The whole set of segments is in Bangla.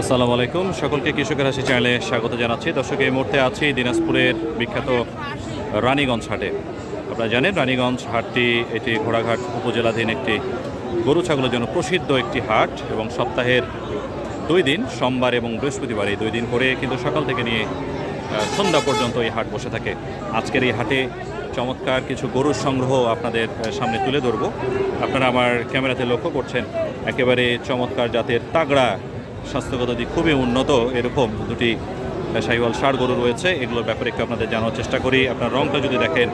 আসসালামু আলাইকুম, সকলকে কৃষকের হাসি চ্যানেলে স্বাগত জানাচ্ছি। দর্শক, এই মুহূর্তে আছি দিনাজপুরের বিখ্যাত রানীগঞ্জ হাটে। আপনারা জানেন রানীগঞ্জ হাটটি এটি ঘোড়াঘাট উপজেলাধীন একটি গরু ছাগলের জন্য প্রসিদ্ধ একটি হাট এবং সপ্তাহের 2 দিন, সোমবার এবং বৃহস্পতিবার, এই 2 দিন করে কিন্তু সকাল থেকে নিয়ে সন্ধ্যা পর্যন্ত এই হাট বসে থাকে। আজকের এই হাটে চমৎকার কিছু গরুর সংগ্রহ আপনাদের সামনে তুলে ধরবো। আপনারা আমার ক্যামেরাতে লক্ষ্য করছেন একেবারে চমৎকার জাতের তাগড়া, স্বাস্থ্যগত দিক খুবই উন্নত এরকম দুটি শাহিওয়াল ষাঁড় গরু রয়েছে। এগুলোর ব্যাপারে একটু আপনাদের জানার চেষ্টা করি। আপনার রংটা যদি দেখেন,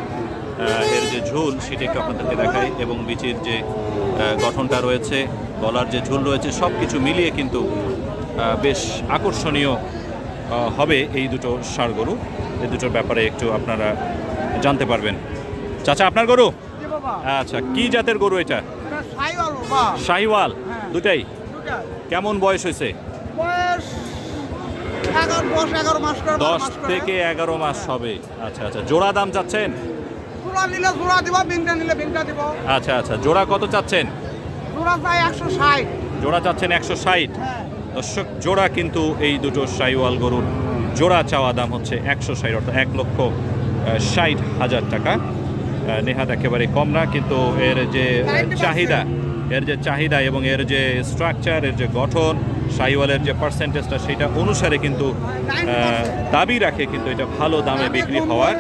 এর যে ঝুল সেটি একটু আপনাদেরকে দেখাই, এবং বিচির যে গঠনটা রয়েছে, গলার যে ঝুল রয়েছে, সব কিছু মিলিয়ে কিন্তু বেশ আকর্ষণীয় হবে এই দুটো ষাঁড় গরু। এই দুটোর ব্যাপারে একটু আপনারা জানতে পারবেন। চাচা, আপনার গরু? আচ্ছা, কি জাতের গরু এটা? শাহিওয়াল? দুটাই? কেমন বয়স হয়েছে? 10 থেকে 11 মাস হবে। আচ্ছা আচ্ছা, জোড়া দাম চাচ্ছেন? আচ্ছা আচ্ছা, জোড়া কত চাচ্ছেন? জোড়া চাচ্ছেন 160। দর্শক, জোড়া কিন্তু এই দুটো শাহিওয়াল গরুর জোড়া চাওয়া দাম হচ্ছে 160, অর্থাৎ 1,60,000 টাকা। নেহাত একেবারে কম না, কিন্তু এর যে চাহিদা এবং এর যে স্ট্রাকচার, এর যে গঠন, শাহিওয়ালের যে পার্সেন্টেজটা, সেটা অনুসারে কিন্তু দাবি রাখে কিন্তু এটা ভালো দামে বিক্রি হওয়ার।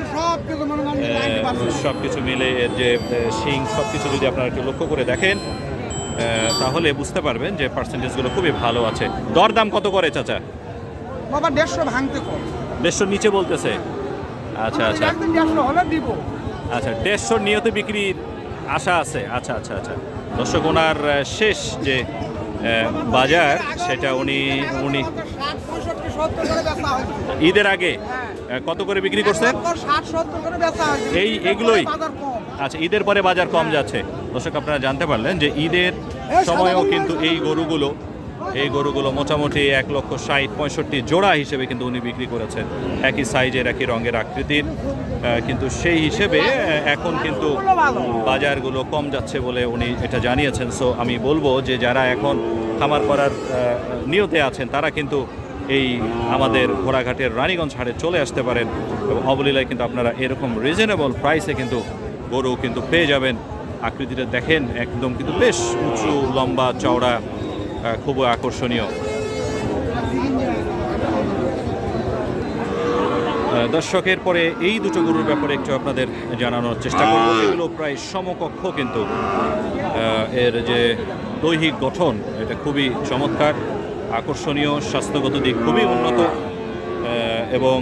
সব কিছু মিলে এর যে শিং, সব কিছু যদি আপনারা একটু লক্ষ্য করে দেখেন তাহলে বুঝতে পারবেন যে পার্সেন্টেজগুলো খুবই ভালো আছে। দরদাম কত করে চাচা? বাবা 150 ভাঙতে কম। 150 নিচে বলতেছে? আচ্ছা আচ্ছা আচ্ছা, 150 নিয়তে বিক্রির আশা আছে। আচ্ছা আচ্ছা আচ্ছা, দর্শক, ওনার শেষ যে বাজার সেটা উনি ঈদের আগে কত করে বিক্রি করছেন? এইগুলোই? আচ্ছা, ঈদের পরে বাজার কম যাচ্ছে। দর্শক, আপনারা জানতে পারলেন যে ঈদের সময়ও কিন্তু এই গরুগুলো মোটামুটি 1,60,65 জোড়া হিসেবে কিন্তু উনি বিক্রি করেছেন, একই সাইজের, একই রঙের, আকৃতির। কিন্তু সেই হিসেবে এখন কিন্তু বাজারগুলো কম যাচ্ছে বলে উনি এটা জানিয়েছেন। সো আমি বলবো যে যারা এখন খামার করার নিয়তে আছেন তারা কিন্তু এই আমাদের ঘোড়াঘাটের রানীগঞ্জ হাটে চলে আসতে পারেন, এবং অবলীলায় কিন্তু আপনারা এরকম রিজনেবল প্রাইসে কিন্তু গরু কিন্তু পেয়ে যাবেন। আকৃতিটা দেখেন, একদম কিন্তু বেশ উঁচু, লম্বা, চওড়া, খুব আকর্ষণীয়। দর্শকের পরে এই দুটো গরুর ব্যাপারে একটু আপনাদের জানানোর চেষ্টা করব। এগুলো প্রায় সমকক্ষ, কিন্তু এর যে দৈহিক গঠন এটা খুবই চমৎকার, আকর্ষণীয়, স্বাস্থ্যগত দিক খুবই উন্নত। এবং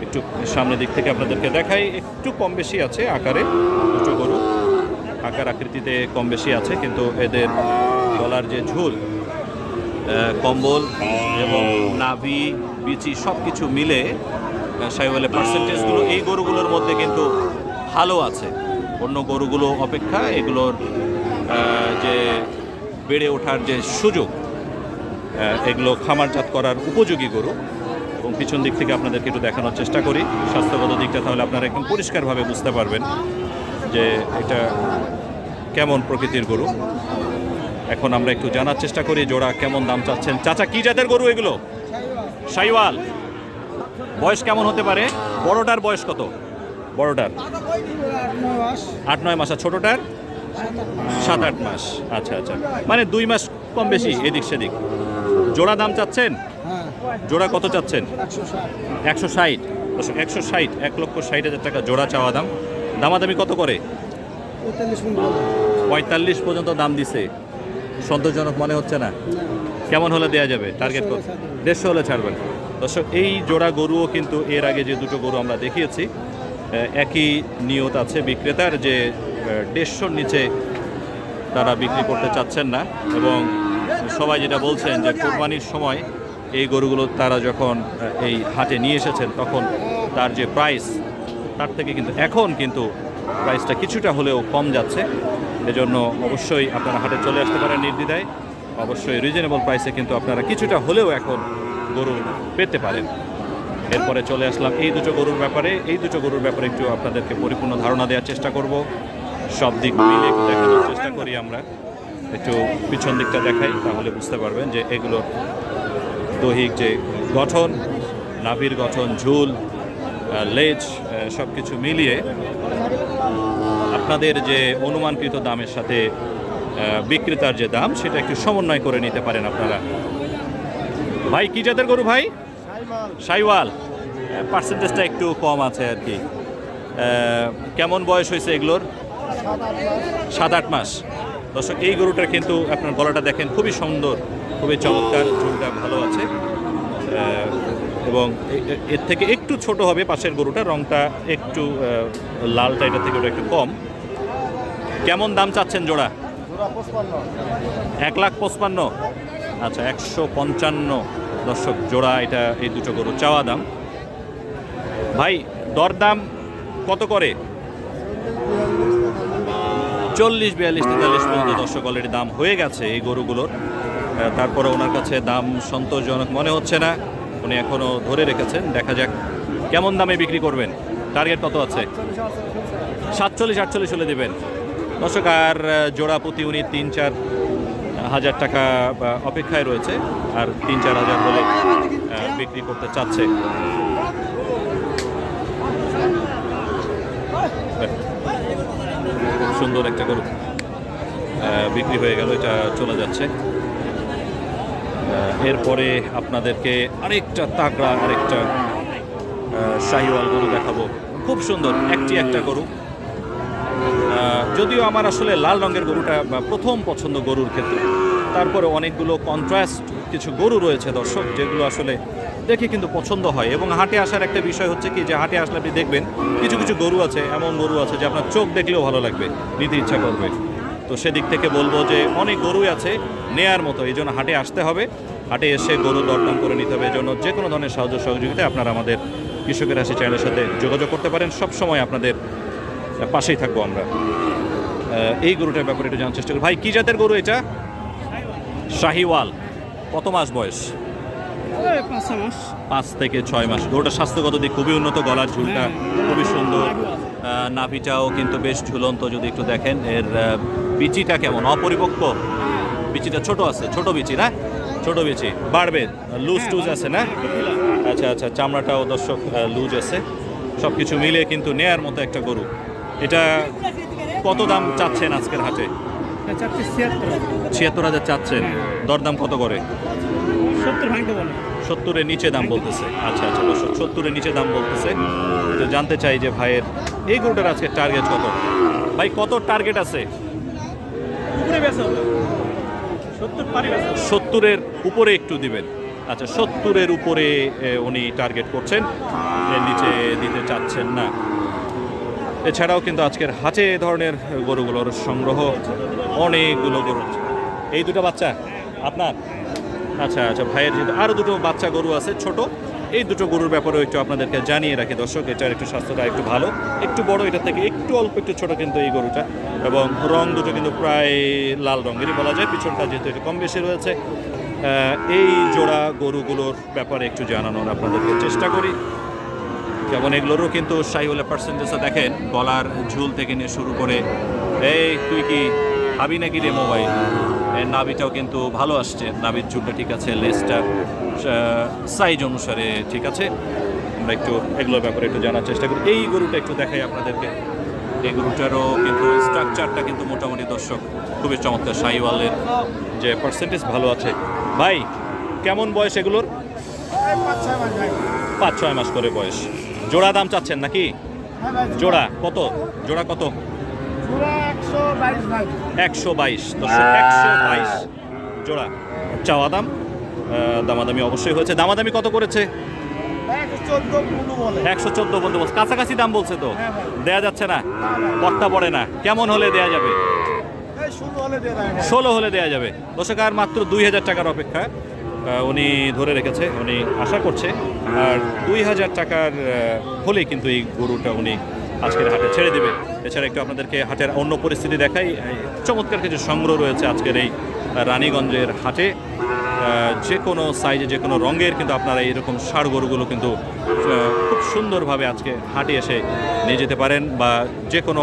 একটু সামনের দিক থেকে আপনাদেরকে দেখাই, একটু কম বেশি আছে আকারে দুটো গরু, আকার আকৃতিতে কম বেশি আছে, কিন্তু এদের গলার যে ঝুল, কম্বল এবং নাভি, বিচি সব কিছু মিলে শাহিওয়ালের পার্সেন্টেজগুলো এই গরুগুলোর মধ্যে কিন্তু ভালো আছে। অন্য গরুগুলো অপেক্ষা এগুলোর যে বেড়ে ওঠার যে সুযোগ, এগুলো খামারজাত করার উপযোগী গরু। এবং পিছন দিক থেকে আপনাদেরকে একটু দেখানোর চেষ্টা করি স্বাস্থ্যগত দিকটা, তাহলে আপনারা একদম পরিষ্কারভাবে বুঝতে পারবেন যে এটা কেমন প্রকৃতির গরু। এখন আমরা একটু জানার চেষ্টা করি জোড়া কেমন দাম চাচ্ছেন। চাচা, কি জাতের গরু এগুলো? শাহিওয়াল? বয়স কেমন হতে পারে? বড়টার বয়স কত? বড়টার 8-9 মাস, আর ছোটটার 7-8 মাস। আচ্ছা আচ্ছা, মানে 2 মাস কম বেশি এদিক সেদিক। জোড়া দাম চাচ্ছেন? জোড়া কত চাচ্ছেন? 160। 160, 1,60,000 টাকা জোড়া চাওয়া দাম। দামাদামি কত করে? 45 পর্যন্ত দাম দিছে। সন্তোষজনক মনে হচ্ছে না? কেমন হলে দেওয়া যাবে? টার্গেট কত? 150 হলে ছাড়বেন। দর্শক, এই জোড়া গরুও কিন্তু এর আগে যে দুটো গরু আমরা দেখিয়েছি একই নিয়ত আছে বিক্রেতার, যে 150 নিচে তারা বিক্রি করতে চাচ্ছেন না। এবং সবাই যেটা বলছেন যে কুরবানির সময় এই গরুগুলো তারা যখন এই হাটে নিয়ে এসেছেন তখন তার যে প্রাইস, তার থেকে কিন্তু এখন কিন্তু প্রাইসটা কিছুটা হলেও কম যাচ্ছে। এজন্য অবশ্যই আপনারা হাটে চলে আসতে পারেন নির্দ্বিধায়। অবশ্যই রিজনেবল প্রাইসে কিন্তু আপনারা কিছুটা হলেও এখন গরু পেতে পারেন। এরপরে চলে আসলাম এই দুটো গরুর ব্যাপারে। এই দুটো গরুর ব্যাপারে একটু আপনাদেরকে পরিপূর্ণ ধারণা দেওয়ার চেষ্টা করব। সব দিক মিলে একটু দেখানোর চেষ্টা করি আমরা। একটু পিছন দিকটা দেখাই, তাহলে বুঝতে পারবেন যে এগুলোর দৈহিক যে গঠন, নাভির গঠন, ঝুল, লেজ, সব কিছু মিলিয়ে আপনাদের যে অনুমানকৃত দামের সাথে বিক্রেতার যে দাম সেটা একটু সমন্বয় করে নিতে পারেন আপনারা। ভাই কি জাতের গরু ভাই? সাইওয়াল। পার্সেন্টেজটা একটু কম আছে আর কি। কেমন বয়স হয়েছে এগুলোর? 7-8 মাস। দর্শক, এই গরুটার কিন্তু আপনার গলাটা দেখেন, খুবই সুন্দর, খুবই চমৎকার, ঝুলটা ভালো আছে এবং এর থেকে একটু ছোট হবে পাশের গরুটা, রংটা একটু লালটা এটা থেকে ওটা একটু কম। কেমন দাম চাচ্ছেন জোড়া? 1,55,000। আচ্ছা, 155 দর্শক জোড়া এটা, এই দুটো গরু চাওয়া দাম। ভাই দরদাম কত করে? 40, 42, 43 পর্যন্ত দর্শক অলরেডি দাম হয়ে গেছে এই গরুগুলোর। তারপরে ওনার কাছে দাম সন্তোষজনক মনে হচ্ছে না, উনি এখনও ধরে রেখেছেন। দেখা যাক কেমন দামে বিক্রি করবেন। টার্গেট কত আছে? 47-48 হলে দেবেন দর্শক। আর জোড়া প্রতি উনি 3-4 হাজার টাকা অপেক্ষায় রয়েছে, আর 3-4 হাজার হলে বিক্রি করতে চাচ্ছে। সুন্দর একটা গরু বিক্রি হয়ে গেল, এটা চলে যাচ্ছে। এরপরে আপনাদেরকে আরেকটা তাগড়া, আরেকটা শাহিওয়াল গরু দেখাবো। খুব সুন্দর একটা গরু। যদিও আমার আসলে লাল রঙের গরুটা প্রথম পছন্দ গরুর ক্ষেত্রে, তারপরে অনেকগুলো কন্ট্রাস্ট কিছু গরু রয়েছে দর্শক, যেগুলো আসলে দেখে কিন্তু পছন্দ হয়। এবং হাটে আসার একটা বিষয় হচ্ছে কি, যে হাটে আসলে আপনি দেখবেন কিছু কিছু গরু আছে, এমন গরু আছে যে আপনার চোখ দেখলেও ভালো লাগবে, নিতে ইচ্ছা করবে। তো সেদিক থেকে বলবো যে অনেক গরুই আছে নেয়ার মতো, এই জন্য হাটে আসতে হবে। হাটে এসে গরু দরদাম করে নিতে হবে। এই জন্য যে কোনো ধরনের সাহায্য সহযোগিতায় আপনারা আমাদের কৃষকের হাসি চ্যানেলের সাথে যোগাযোগ করতে পারেন। সব সময় আপনাদের পাশেই থাকবো আমরা। এই গরুটার ব্যাপারে একটু জানার চেষ্টা করি। ভাই কি জাতের গরু এটা? শাহিওয়াল। কত মাস বয়স? 5 থেকে 6 মাস। গরুটার স্বাস্থ্যগত দিক খুবই উন্নত, গলার ঝুলটা খুবই সুন্দর, নাভিটাও কিন্তু বেশ ঝুলন্ত। যদি একটু দেখেন এর বিচিটা কেমন, অপরিপক্ক বিচিটা, ছোট আছে, ছোট বিচি না? ছোট বিচি, বাড়বে, লুজ টুজ আছে না? আচ্ছা আচ্ছা, চামড়াটাও দর্শক লুজ আছে। সব কিছু মিলিয়ে কিন্তু নেয়ার মতো একটা গরু। এটা কত দাম চাচ্ছেন আজকের হাটে? 76,000 চাচ্ছেন। দরদাম কত করে? 70-এর নিচে দাম বলতেছে। আচ্ছা আচ্ছা দর্শক, 70-এর নিচে দাম বলতেছে। তো জানতে চাই যে ভাইয়ের এই গরুটার আজকে টার্গেট কত? ভাই কত টার্গেট আছে? 70-এর উপরে একটু দিবেন। আচ্ছা, 70-এর উপরে উনি টার্গেট করছেন, এর নিচে দিতে চাচ্ছেন না। এছাড়াও কিন্তু আজকের হাটে এ ধরনের গরুগুলোর সংগ্রহ, অনেকগুলো গরু। এই দুটো বাচ্চা আপনার? আচ্ছা আচ্ছা, ভাইয়ের যেহেতু আরও দুটো বাচ্চা গরু আছে ছোট, এই দুটো গরুর ব্যাপারেও একটু আপনাদেরকে জানিয়ে রাখি দর্শক। এটার একটু স্বাস্থ্যটা একটু ভালো, একটু বড়, এটা থেকে একটু অল্প একটু ছোট কিন্তু এই গরুটা। এবং রং দুটো কিন্তু প্রায় লাল রঙেরই বলা যায়, পিছনটা যেহেতু একটু কম বেশি রয়েছে। এই জোড়া গরুগুলোর ব্যাপারে একটু জানানোর আপনাদেরকে চেষ্টা করি। যেমন এগুলোরও কিন্তু শাহিওয়ালের পার্সেন্টেজটা দেখেন, গলার ঝুল থেকে নিয়ে শুরু করে, এই তুই কি খাবি নাকি রে মোবাইল, এর নাভিটাও কিন্তু ভালো আসছে, নাভির ঝুলটা ঠিক আছে, লেজটা সাইজ অনুসারে ঠিক আছে। আমরা একটু এগুলোর ব্যাপারে একটু জানার চেষ্টা করি। এই গরুটা একটু দেখাই আপনাদেরকে। এই গরুটারও কিন্তু স্ট্রাকচারটা কিন্তু মোটামুটি দর্শক খুবই চমৎকার, শাহিওয়ালের যে পার্সেন্টেজ ভালো আছে। ভাই কেমন বয়স এগুলোর? 5-6 মাস করে বয়স। জোড়া দাম চাচ্ছেন নাকি? জোড়া কত? জোড়া কত? 122 দর্শক, 122 জোড়া চাওয়া দাম। দামাদামি অবশ্যই হয়েছে। দামাদামি কত করেছে? 114 বলতে বলছে, কাছাকাছি দাম বলছে তো, দেয়া যাচ্ছে না, পট্টা পড়ে না। কেমন হলে দেয়া যাবে? 16 হলে দেয়া যাবে দর্শক। আর মাত্র 2,000 টাকার অপেক্ষা উনি ধরে রেখেছে, উনি আশা করছে। আর 2,000 টাকার হলেই কিন্তু এই গরুটা উনি আজকের হাটে ছেড়ে দেবে। এছাড়া একটু আপনাদেরকে হাটের অন্য পরিস্থিতি দেখাই। চমৎকার কিছু সংগ্রহ রয়েছে আজকের এই রানীগঞ্জের হাটে। যে কোনো সাইজে, যে কোনো রঙের কিন্তু আপনারা এইরকম ষাঁড় গরুগুলো কিন্তু খুব সুন্দরভাবে আজকে হাটে এসে নিয়ে যেতে পারেন, বা যে কোনো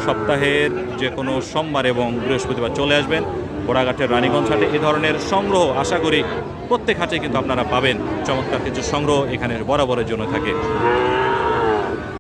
সপ্তাহের যে কোনো সোমবার এবং বৃহস্পতিবার চলে আসবেন। বোরাঘাটের রানীগঞ্জ হাটে এ ধরনের সংগ্রহ আশা করি প্রত্যেক হাটে কিন্তু আপনারা পাবেন। চমৎকার কিছু সংগ্রহ এখানে বরাবরের জন্য থাকে।